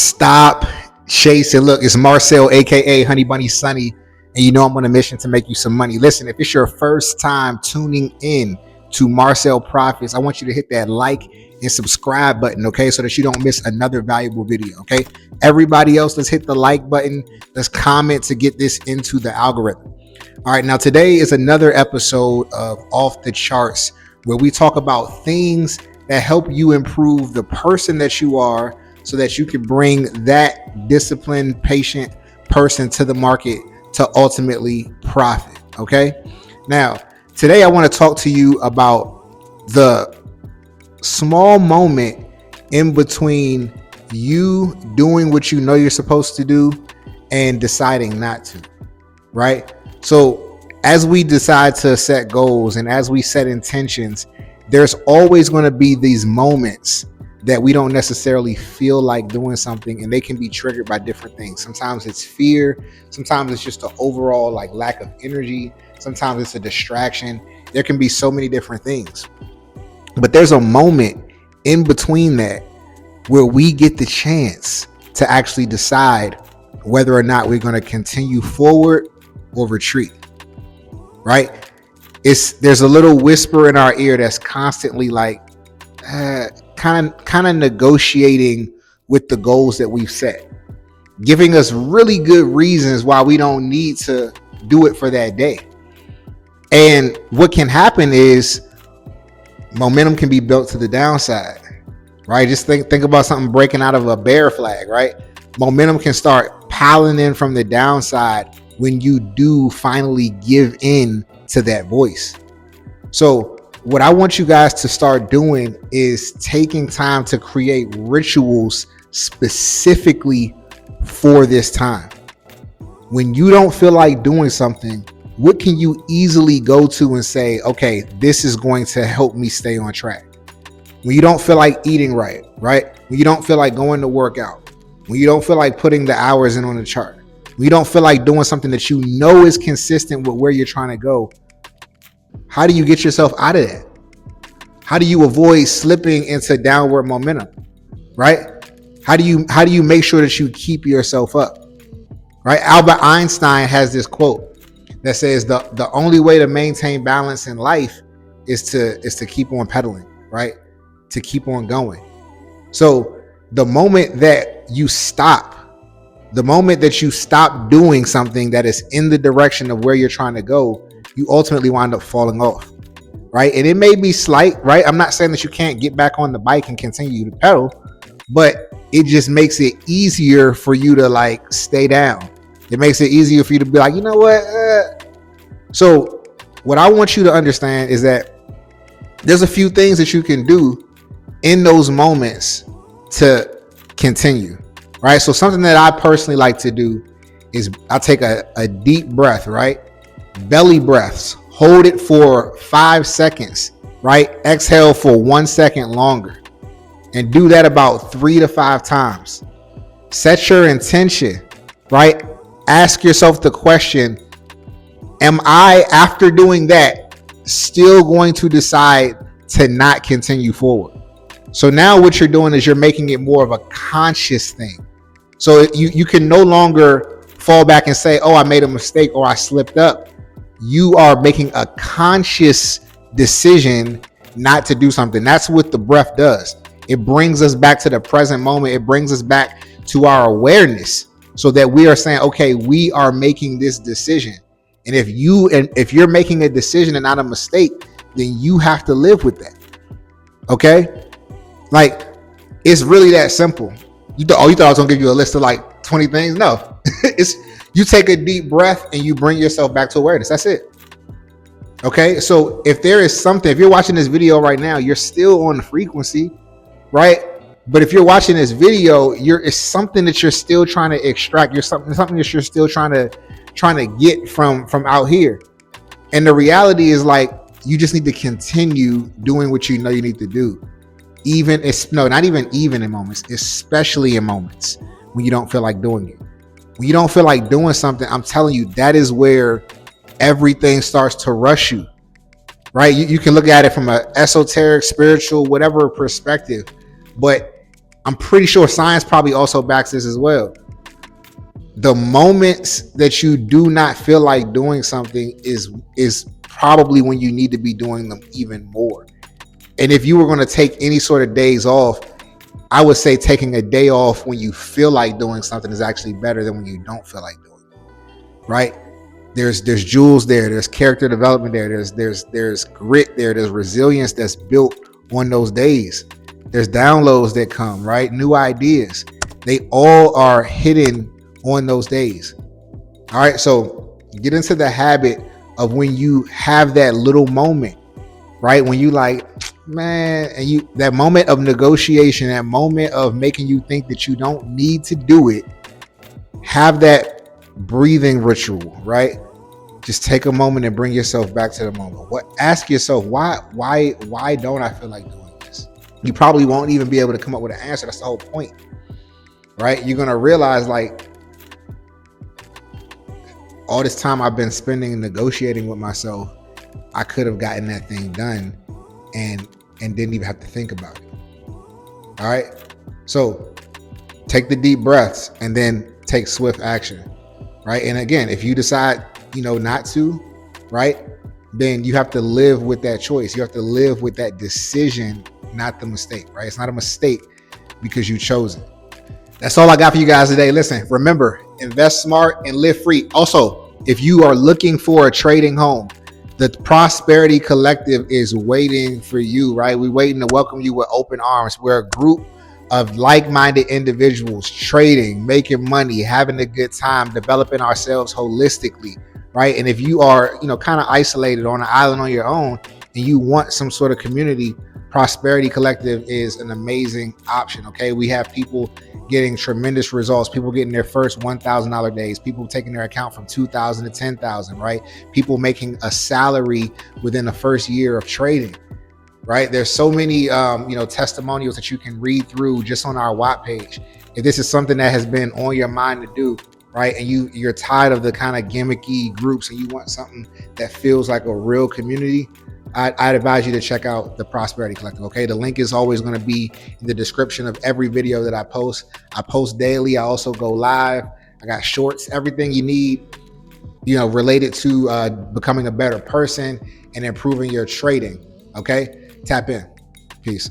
Stop chasing. Look, it's Marcel, aka Honey Bunny Sunny, and you know I'm on a mission to make you some money. Listen, if it's your first time tuning in to Marcel Profits, I want you to hit that like and subscribe button, okay, so that you don't miss another valuable video. Okay, everybody else, let's hit the like button, let's comment to get this into the algorithm. All right, now today is another episode of Off the Charts, where we talk about things that help you improve the person that you are, so that you can bring that disciplined, patient person to the market to ultimately profit. Okay. Now, today I want to talk to you about the small moment in between you doing what you know you're supposed to do and deciding not to. Right. So as we decide to set goals and as we set intentions, there's always going to be these moments that we don't necessarily feel like doing something, and they can be triggered by different things. Sometimes it's fear, sometimes it's just an overall like lack of energy, sometimes it's a distraction. There can be so many different things, but there's a moment in between that where we get the chance to actually decide whether or not we're going to continue forward or retreat. Right? There's a little whisper in our ear that's constantly like kind of negotiating with the goals that we've set, giving us really good reasons why we don't need to do it for that day. And what can happen is momentum can be built to the downside, right? Just think about something breaking out of a bear flag, right? Momentum can start piling in from the downside when you do finally give in to that voice. So what I want you guys to start doing is taking time to create rituals specifically for this time. When you don't feel like doing something, what can you easily go to and say, okay, this is going to help me stay on track? When you don't feel like eating right? When you don't feel like going to work out, when you don't feel like putting the hours in on the chart, when you don't feel like doing something that you know is consistent with where you're trying to go, how do you get yourself out of that? How do you avoid slipping into downward momentum, right? How do you make sure that you keep yourself up, right? Albert Einstein has this quote that says the only way to maintain balance in life is to keep on pedaling, right? To keep on going. So the moment that you stop doing something that is in the direction of where you're trying to go, you ultimately wind up falling off, right? And it may be slight, right? I'm not saying that you can't get back on the bike and continue to pedal, but it just makes it easier for you to like stay down. It makes it easier for you to be like, you know what? So what I want you to understand is that there's a few things that you can do in those moments to continue, right? So something that I personally like to do is I take a deep breath, right? Belly breaths, hold it for 5 seconds, right? Exhale for 1 second longer, and do that about 3 to 5 times. Set your intention, right? Ask yourself the question, am I, after doing that, still going to decide to not continue forward? So now what you're doing is you're making it more of a conscious thing. So you can no longer fall back and say, oh, I made a mistake or I slipped up. You are making a conscious decision not to do something. That's what the breath does. It brings us back to the present moment. It brings us back to our awareness so that we are saying, okay, we are making this decision. And if you're making a decision and not a mistake, then you have to live with that. Okay? Like, it's really that simple. You thought I was gonna give you a list of like 20 things. No, you take a deep breath and you bring yourself back to awareness. That's it. Okay. So if there is something, if you're watching this video right now, you're still on the frequency, right? But if you're watching this video, it's something that you're still trying to extract. You're something that you're still trying to get from out here. And the reality is like, you just need to continue doing what you know you need to do. Not even in moments, especially in moments when you don't feel like doing it. When you don't feel like doing something, I'm telling you, that is where everything starts to rush you, right? You can look at it from an esoteric, spiritual, whatever perspective, but I'm pretty sure science probably also backs this as well. The moments that you do not feel like doing something is probably when you need to be doing them even more. And if you were going to take any sort of days off, I would say taking a day off when you feel like doing something is actually better than when you don't feel like doing it. Right? There's jewels there, there's character development there, there's grit there, there's resilience that's built on those days. There's downloads that come, right? New ideas. They all are hidden on those days. All right, so get into the habit of when you have that little moment, right? When you like, man, and you that moment of negotiation, that moment of making you think that you don't need to do it, have that breathing ritual, right? Just take a moment and bring yourself back to the moment. Ask yourself, why don't I feel like doing this? You probably won't even be able to come up with an answer. That's the whole point, right? You're gonna realize, like, all this time I've been spending negotiating with myself, I could have gotten that thing done and didn't even have to think about it. All right. So take the deep breaths and then take swift action. Right. And again, if you decide, not to, right, then you have to live with that choice. You have to live with that decision, not the mistake. Right. It's not a mistake because you chose it. That's all I got for you guys today. Listen, remember, invest smart and live free. Also, if you are looking for a trading home, the Prosperity Collective is waiting for you, right? We're waiting to welcome you with open arms. We're a group of like-minded individuals trading, making money, having a good time, developing ourselves holistically, right? And if you are, kind of isolated on an island on your own and you want some sort of community, Prosperity Collective is an amazing option. Okay, we have people getting tremendous results, people getting their first $1,000 days, people taking their account from $2,000 to $10,000, right? People making a salary within the first year of trading, right? There's so many testimonials that you can read through just on our WAP page. If this is something that has been on your mind to do, right, and you're tired of the kind of gimmicky groups and you want something that feels like a real community, I'd advise you to check out the Prosperity Collective. Okay, the link is always going to be in the description of every video that I post. I post daily. I also go live. I got shorts, everything you need, related to becoming a better person and improving your trading. Okay, tap in. Peace.